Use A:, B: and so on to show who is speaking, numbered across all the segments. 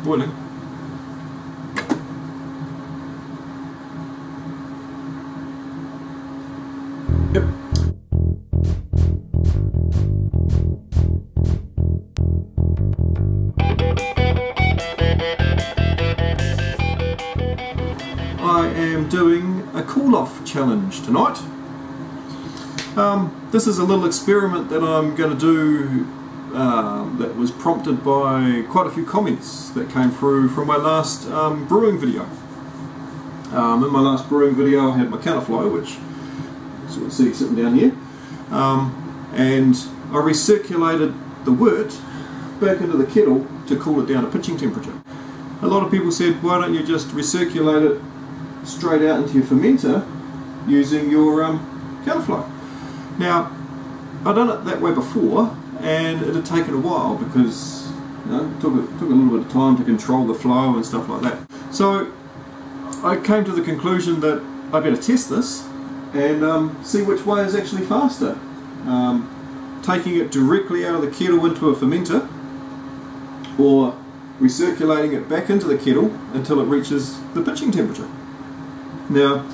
A: boiling. Yep. I am doing a cool-off challenge tonight. This is a little experiment that I'm going to do that was prompted by quite a few comments that came through from my last brewing video. In my last brewing video I had my counterflow, which you can see sitting down here, and I recirculated the wort back into the kettle to cool it down to pitching temperature. A lot of people said, why don't you just recirculate it straight out into your fermenter using your counterflow. Now, I've done it that way before, and it had taken a while because it took a little bit of time to control the flow and stuff like that. So I came to the conclusion that I better test this and see which way is actually faster. Taking it directly out of the kettle into a fermenter, or recirculating it back into the kettle until it reaches the pitching temperature. Now,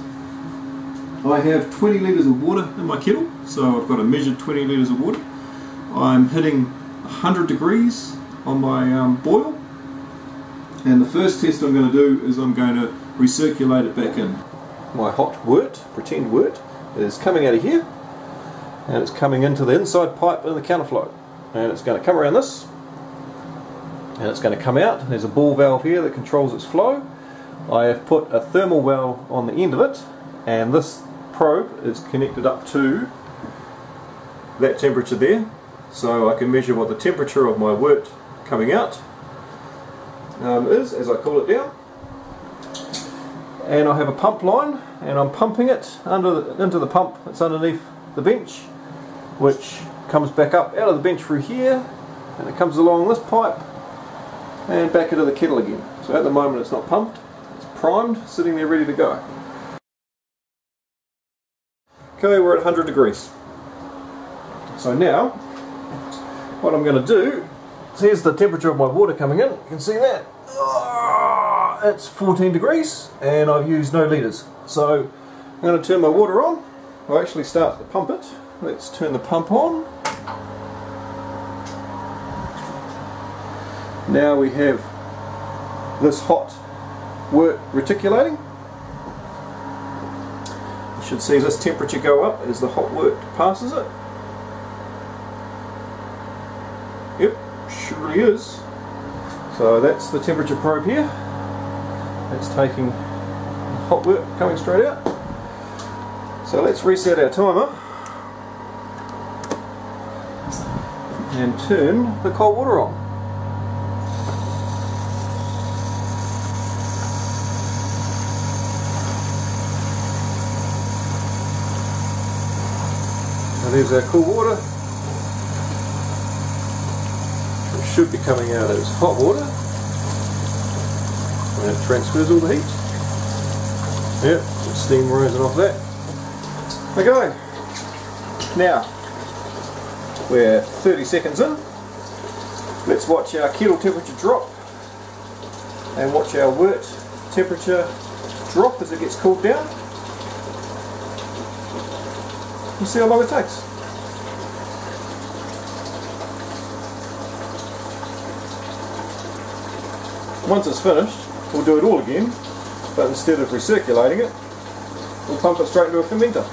A: I have 20 litres of water in my kettle, so I've got a measured 20 litres of water. I'm hitting 100 degrees on my boil, and the first test I'm going to do is I'm going to recirculate it back in. My hot wort, pretend wort, is coming out of here, and it's coming into the inside pipe in the counterflow, and it's going to come around this, and it's going to come out. There's a ball valve here that controls its flow. I have put a thermal valve on the end of it, and this probe is connected up to that temperature there, so I can measure what the temperature of my wort coming out is as I cool it down. And I have a pump line, and I'm pumping it into the pump that's underneath the bench, which comes back up out of the bench through here, and it comes along this pipe and back into the kettle again. So at the moment it's not pumped, it's primed, sitting there ready to go. Okay, we're at 100 degrees. So now, what I'm going to do, so here's the temperature of my water coming in, you can see that. It's 14 degrees, and I've used no litres. So I'm going to turn my water on. I'll actually start to pump it. Let's turn the pump on. Now we have this hot wort reticulating. You should see this temperature go up as the hot wort passes it. Yep, surely is. So that's the temperature probe here. It's taking hot wort coming straight out. So let's reset our timer and turn the cold water on. There's our cool water. It should be coming out as hot water, and it transfers all the heat. Yep, some steam rising off that. Okay, now we're 30 seconds in. Let's watch our kettle temperature drop and watch our wort temperature drop as it gets cooled down. We'll see how long it takes. Once it's finished, we'll do it all again, but instead of recirculating it, we'll pump it straight into a fermenter.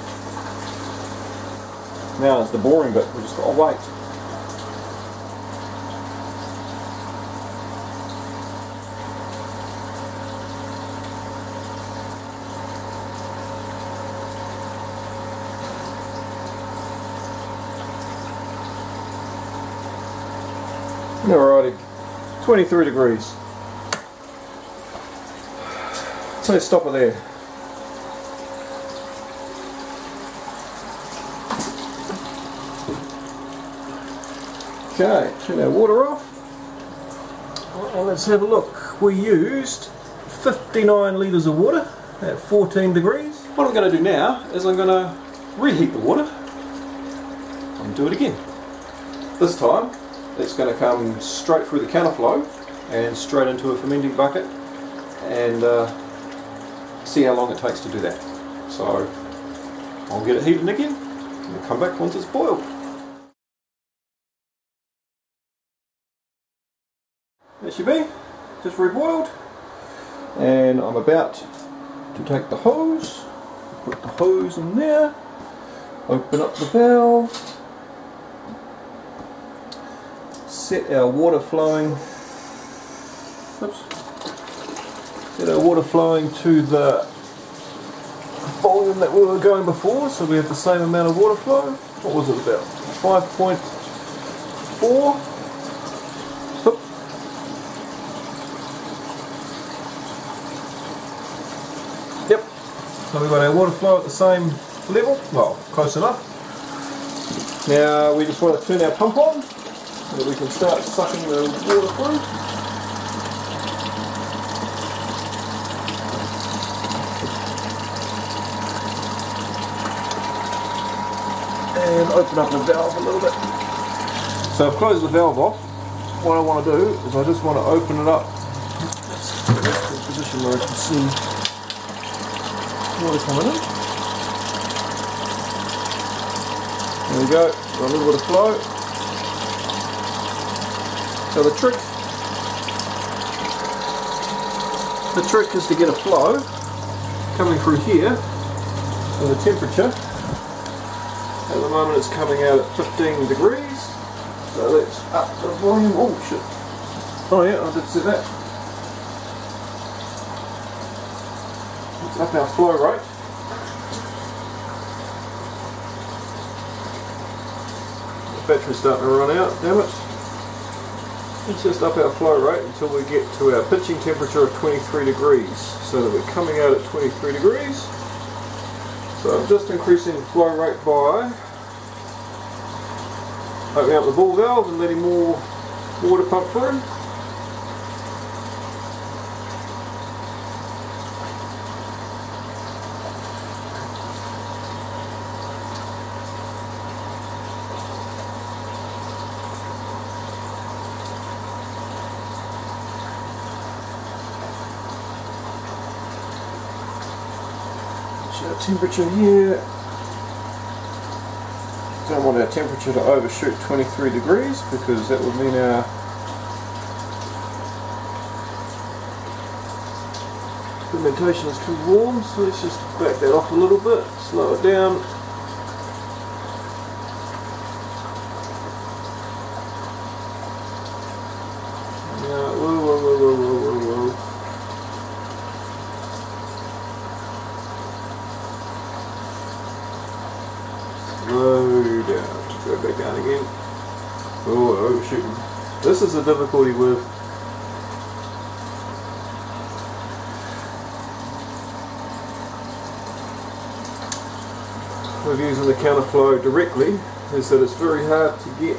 A: Now it's the boring bit, we just got to wait. Alrighty, 23 degrees. So let's stop it there. Okay, turn our water off. And let's have a look. We used 59 litres of water at 14 degrees. What I'm going to do now is I'm going to reheat the water and do it again. This time it's going to come straight through the counterflow and straight into a fermenting bucket and see how long it takes to do that. So I'll get it heated again and we'll come back once it's boiled. There she be, just reboiled, and I'm about to take the hose, put the hose in there, open up the valve, set our water flowing, set our water flowing to the volume that we were going before, so we have the same amount of water flow. What was it, about 5.4? Yep, so we've got our water flow at the same level, well, close enough. Now we just want to turn our pump on so that we can start sucking the water through. And open up the valve a little bit. So I've closed the valve off. What I want to do is I just want to open it up. Let's get it to a position where I can see water coming in. There we go, got a little bit of flow. So the trick is to get a flow coming through here. So the temperature, at the moment it's coming out at 15 degrees. So let's up the volume. Oh shit. Oh yeah, I did see that. Let's up our flow rate. The battery's starting to run out, damn it. Let's just up our flow rate until we get to our pitching temperature of 23 degrees, so that we're coming out at 23 degrees. So I'm just increasing the flow rate by opening up the ball valve and letting more water pump through. Our temperature here, don't want our temperature to overshoot 23 degrees because that would mean our fermentation is too warm, so let's just back that off a little bit, slow it down. Now, whoa. Slow down. Go back down again. Oh, overshooting. This is the difficulty with using the counterflow directly, is that it's very hard to get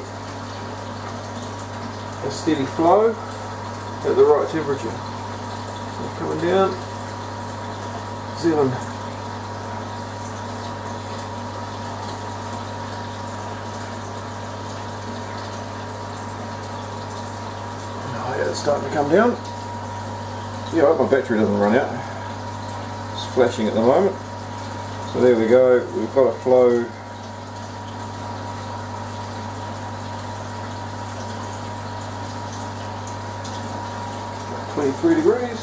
A: a steady flow at the right temperature. So coming down, 7. It's starting to come down. Yeah, I hope my battery doesn't run out. It's flashing at the moment. So there we go, we've got a flow. Got 23 degrees.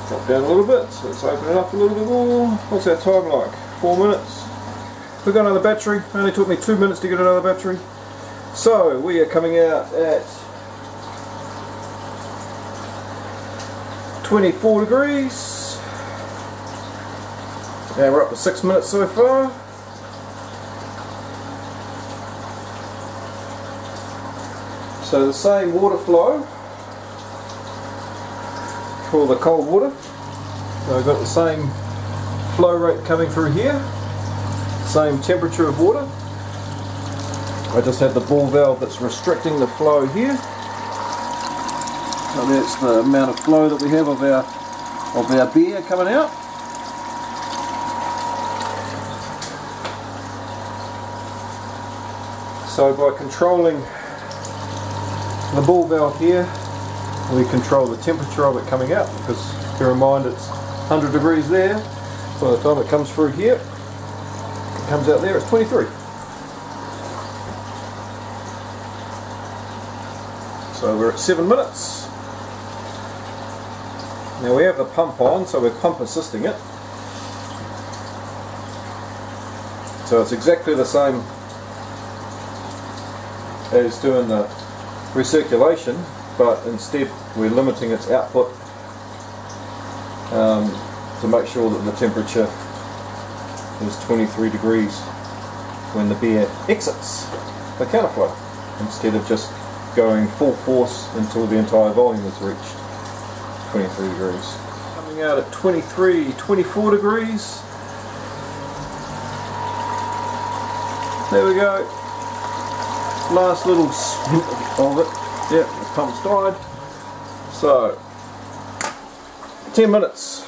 A: Drop down a little bit, so let's open it up a little bit more. What's our time like? 4 minutes. We've got another battery. It only took me 2 minutes to get another battery. So we are coming out at 24 degrees. And we're up to 6 minutes so far. So the same water flow for the cold water. So I've got the same flow rate coming through here. Same temperature of water. I just have the ball valve that's restricting the flow here. So that's the amount of flow that we have of our beer coming out. So by controlling The ball valve here, we control the temperature of it coming out, because bear in mind it's 100 degrees there. By the time it comes through here, it comes out there, it's 23. So we're at 7 minutes. Now we have the pump on, so we're pump assisting it. So it's exactly the same as doing the recirculation, but instead we're limiting its output to make sure that the temperature is 23 degrees when the beer exits the counterflow, instead of just going full force until the entire volume is reached 23 degrees. Coming out at 23, 24 degrees. There we go. Last little spin of it. Yep, the pump's died. So, 10 minutes.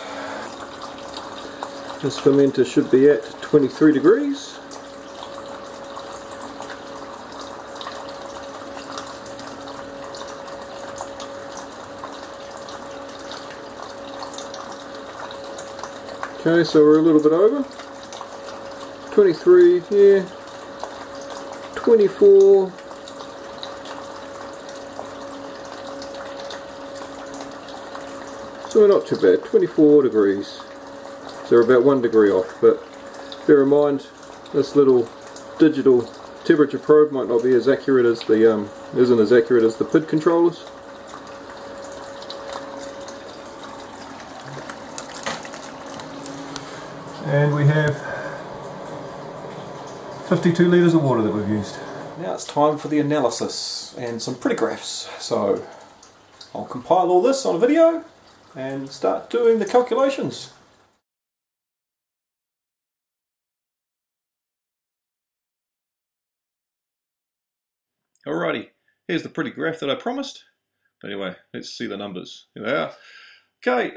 A: This fermenter should be at 23 degrees. Okay, so we're a little bit over. 23 here. 24. So we're not too bad, 24 degrees. So we're about 1 degree off, but bear in mind this little digital temperature probe might not be as accurate as the isn't as accurate as the PID controllers. And we have 52 litres of water that we've used. Now it's time for the analysis and some pretty graphs. So I'll compile all this on a video and start doing the calculations. Alrighty, here's the pretty graph that I promised. But anyway, let's see the numbers. Here they are. Okay,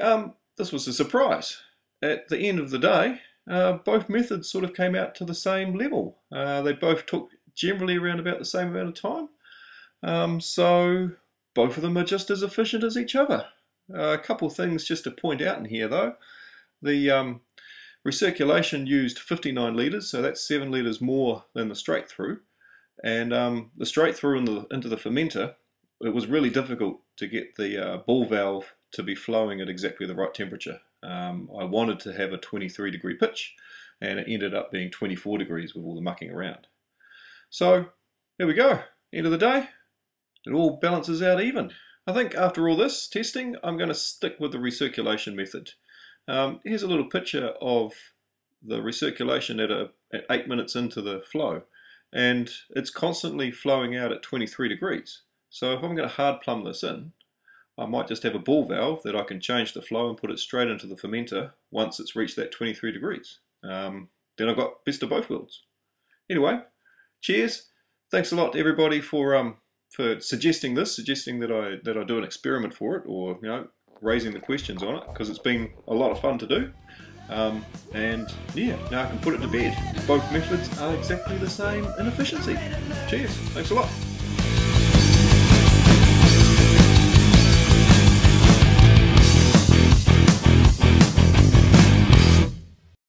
A: this was a surprise. At the end of the day, both methods sort of came out to the same level. They both took generally around about the same amount of time. So both of them are just as efficient as each other. A couple things just to point out in here though. The recirculation used 59 litres, so that's 7 litres more than the straight through. And the straight through into the fermenter, it was really difficult to get the ball valve to be flowing at exactly the right temperature. I wanted to have a 23 degree pitch, and it ended up being 24 degrees with all the mucking around. So there we go, end of the day, it all balances out even. I think after all this testing, I'm going to stick with the recirculation method. Here's a little picture of the recirculation at 8 minutes into the flow, and it's constantly flowing out at 23 degrees. So if I'm going to hard plumb this in, I might just have a ball valve that I can change the flow and put it straight into the fermenter once it's reached that 23 degrees. Then I've got best of both worlds. Anyway, cheers. Thanks a lot to everybody for suggesting this, suggesting that I do an experiment for it, or raising the questions on it, because it's been a lot of fun to do. And yeah, now I can put it to bed. Both methods are exactly the same in efficiency. Cheers. Thanks a lot.